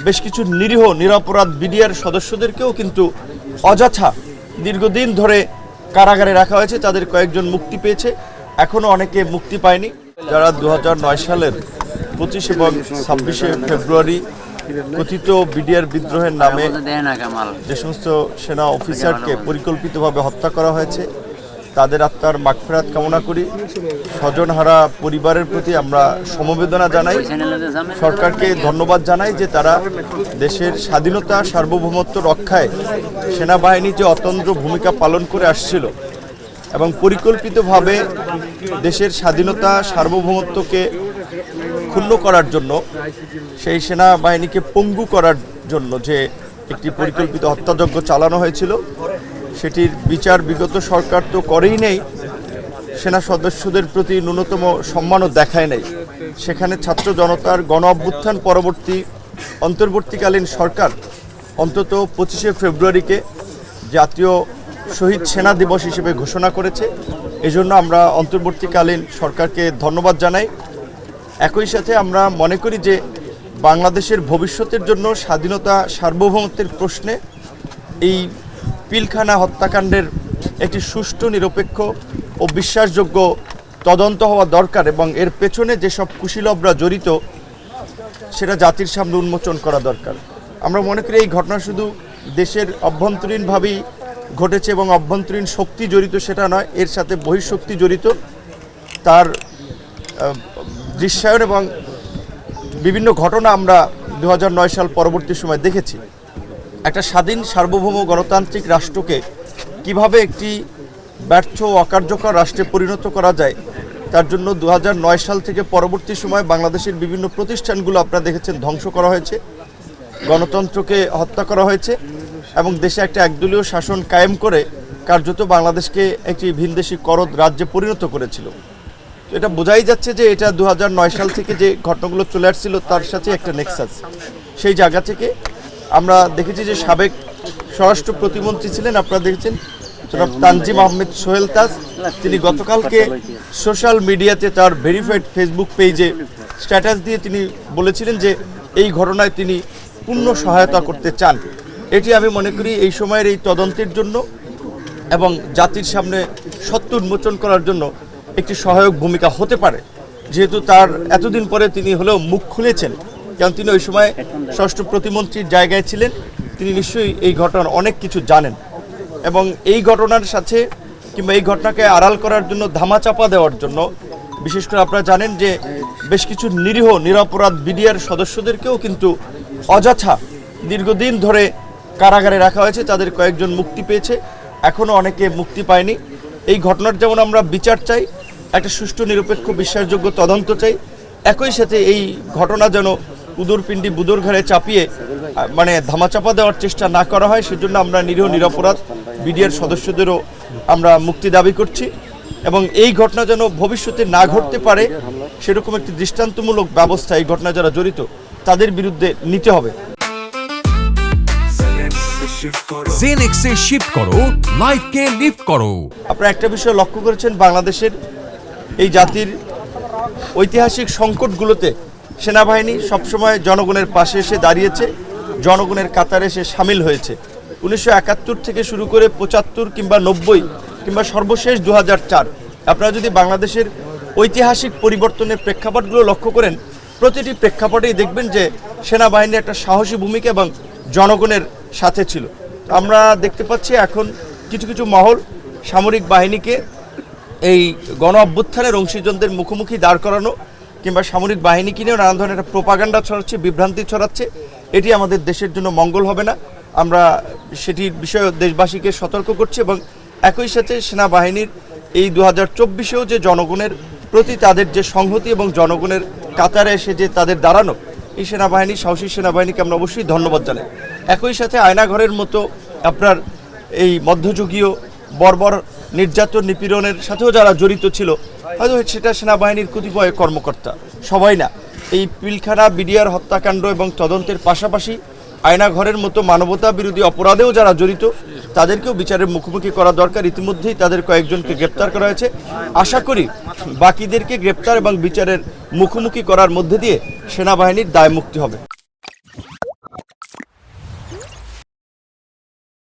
বেশ কিছু নিরীহ নিরপরাধ বিডিআর সদস্যদেরকেও কিন্তু অযথা দীর্ঘদিন ধরে কারাগারে রাখা হয়েছে। তাদের কয়েকজন মুক্তি পেয়েছে, এখনও অনেকে মুক্তি পায়নি। যারা 2009 সালের 25 এবং 26শে ফেব্রুয়ারি কথিত বিডিআর বিদ্রোহের নামে যে সমস্ত সেনা অফিসারকে পরিকল্পিতভাবে হত্যা করা হয়েছে, তাদের আত্মার মাগফিরাত কামনা করি। স্বজনহারা পরিবারের প্রতি আমরা সমবেদনা জানাই, সরকারকে ধন্যবাদ জানাই যে তারা দেশের স্বাধীনতা সার্বভৌমত্ব রক্ষায় সেনাবাহিনী যে অতন্দ্র ভূমিকা পালন করে আসছিল এবং পরিকল্পিতভাবে দেশের স্বাধীনতা সার্বভৌমত্বকে ক্ষুণ্ণ করার জন্য, সেই সেনাবাহিনীকে পঙ্গু করার জন্য যে একটি পরিকল্পিত হত্যাযজ্ঞ চালানো হয়েছিল, সেটির বিচার বিগত সরকার তো করেই নেই, সেনা সদস্যদের প্রতি ন্যূনতম সম্মানও দেখায় নাই। সেখানে ছাত্র জনতার গণ অভ্যুত্থান পরবর্তী অন্তর্বর্তীকালীন সরকার অন্তত 25শে ফেব্রুয়ারিকে জাতীয় শহীদ সেনা দিবস হিসেবে ঘোষণা করেছে। এজন্য আমরা অন্তর্বর্তীকালীন সরকারকে ধন্যবাদ জানাই। একই সাথে আমরা মনে করি যে বাংলাদেশের ভবিষ্যতের জন্য স্বাধীনতা সার্বভৌমত্বের প্রশ্নে এই পিলখানা হত্যাকাণ্ডের একটি সুষ্ঠু, নিরপেক্ষ ও বিশ্বাসযোগ্য তদন্ত হওয়া দরকার এবং এর পেছনে যেসব কুশীলবরা জড়িত সেটা জাতির সামনে উন্মোচন করা দরকার। আমরা মনে করি এই ঘটনা শুধু দেশের অভ্যন্তরীণভাবেই ঘটেছে এবং অভ্যন্তরীণ শক্তি জড়িত সেটা নয়, এর সাথে বহিঃশক্তি জড়িত। তার দৃশ্যায়ন এবং বিভিন্ন ঘটনা আমরা 2009 সাল পরবর্তী সময় দেখেছি। একটা স্বাধীন সার্বভৌম গণতান্ত্রিক রাষ্ট্রকে কিভাবে একটি ব্যর্থ অকার্যকর রাষ্ট্রে পরিণত করা যায়, তার জন্য 2009 সাল থেকে পরবর্তী সময় বাংলাদেশের বিভিন্ন প্রতিষ্ঠানগুলো আপনারা দেখেছেন ধ্বংস করা হয়েছে, গণতন্ত্রকে হত্যা করা হয়েছে এবং দেশে একটা একদলীয় শাসন কায়েম করে কার্যত বাংলাদেশকে একটি ভিনদেশী করদ রাজ্যে পরিণত করেছিল। তো এটা বোঝাই যাচ্ছে যে এটা 2009 সাল থেকে যে ঘটনাগুলো চলে আসছিল তার সাথে একটা নেক্সাস। সেই জায়গা থেকে আমরা দেখেছি যে সাবেক স্বরাষ্ট্র প্রতিমন্ত্রী ছিলেন, আপনারা দেখেছেন জনাব তানজিম আহমেদ সোহেল তাজ, তিনি গতকালকে সোশ্যাল মিডিয়াতে তার ভেরিফাইড ফেসবুক পেজে স্ট্যাটাস দিয়ে তিনি বলেছিলেন যে এই ঘটনায় তিনি পূর্ণ সহায়তা করতে চান। এটি আমি মনে করি এই সময়ের এই তদন্তের জন্য এবং জাতির সামনে সত্য উন্মোচন করার জন্য একটি সহায়ক ভূমিকা হতে পারে, যেহেতু তার এতদিন পরে তিনি হলেও মুখ খুলেছেন, কারণ তিনি ওই সময় ষষ্ঠ প্রতিমন্ত্রীর জায়গায় ছিলেন। তিনি নিশ্চয়ই এই ঘটনার অনেক কিছু জানেন এবং এই ঘটনার সাথে কিংবা এই ঘটনাকে আড়াল করার জন্য, ধামাচাপা দেওয়ার জন্য, বিশেষ করে আপনারা জানেন যে বেশ কিছু নিরীহ নিরপরাধ বিডিআর সদস্যদেরকেও কিন্তু অযথা দীর্ঘদিন ধরে কারাগারে রাখা হয়েছে। তাদের কয়েকজন মুক্তি পেয়েছে, এখনও অনেকে মুক্তি পায়নি। এই ঘটনার যেমন আমরা বিচার চাই, একটা সুষ্ঠু নিরপেক্ষ বিশ্বাসযোগ্য তদন্ত চাই, একই সাথে এই ঘটনা যেন উদরপিণ্ডি বুদর ঘাড়ে চাপিয়ে ধামাচাপা দেওয়ার চেষ্টা না করা হয়, সেজন্য আমরা নিরীহ নিরপরাধ বিডিআর সদস্যদেরও আমরা মুক্তি দাবি করছি এবং এই ঘটনা যেন ভবিষ্যতে না ঘটতে পারে সেরকম একটি দৃষ্টান্তমূলক ব্যবস্থা এই ঘটনা যারা জড়িত তাদের বিরুদ্ধে নিতে হবে। জেনেক্সে শিফট করো, লাইফকে লিফট করো। আপনারা একটা বিষয় লক্ষ্য করেছেন, বাংলাদেশের এই জাতির ঐতিহাসিক সংকটগুলোতে সেনাবাহিনী সবসময় জনগণের পাশে এসে দাঁড়িয়েছে, জনগণের কাতারে এসে সামিল হয়েছে। 1971 থেকে শুরু করে 75 কিংবা 90 কিংবা সর্বশেষ 2004, আপনারা যদি বাংলাদেশের ঐতিহাসিক পরিবর্তনের প্রেক্ষাপটগুলো লক্ষ্য করেন, প্রতিটি প্রেক্ষাপটেই দেখবেন যে সেনাবাহিনী একটা সাহসী ভূমিকা এবং জনগণের সাথে ছিল। আমরা দেখতে পাচ্ছি এখন কিছু কিছু মহল সামরিক বাহিনীকে এই গণ অভ্যুত্থানের অংশীজনদের মুখোমুখি দাঁড় করানো কিংবা সামরিক বাহিনীকে নিয়েও নানান ধরনের একটা প্রোপাগান্ডা ছড়াচ্ছে, বিভ্রান্তি ছড়াচ্ছে। এটি আমাদের দেশের জন্য মঙ্গল হবে না। আমরা সেটির বিষয়ে দেশবাসীকে সতর্ক করছি এবং একই সাথে সেনাবাহিনীর এই 2024-এও যে জনগণের প্রতি তাদের যে সংহতি এবং জনগণের কাতারে এসে যে তাদের দাঁড়ানো, এই সেনাবাহিনী, সাহসী সেনাবাহিনীকে আমরা অবশ্যই ধন্যবাদ জানাই। একই সাথে আয়নাঘরের মতো আপনার এই মধ্যযুগীয় বর্বর নির্যাতন নিপীড়নের সাথেও যারা জড়িত ছিল, হয়তো সেটা সেনাবাহিনীর কতিপয় কর্মকর্তা, সবাই না। এই পিলখানা বিডিআর হত্যাকাণ্ড এবং তদন্তের পাশাপাশি আয়নাঘরের মতো মানবতা বিরোধী অপরাধেও যারা জড়িত তাদেরকেও বিচারের মুখোমুখি করা দরকার। ইতিমধ্যেই তাদের কয়েকজনকে গ্রেপ্তার করা হয়েছে। আশা করি বাকিদেরকে গ্রেপ্তার এবং বিচারের মুখোমুখি করার মধ্যে দিয়ে সেনাবাহিনীর দায় মুক্তি হবে।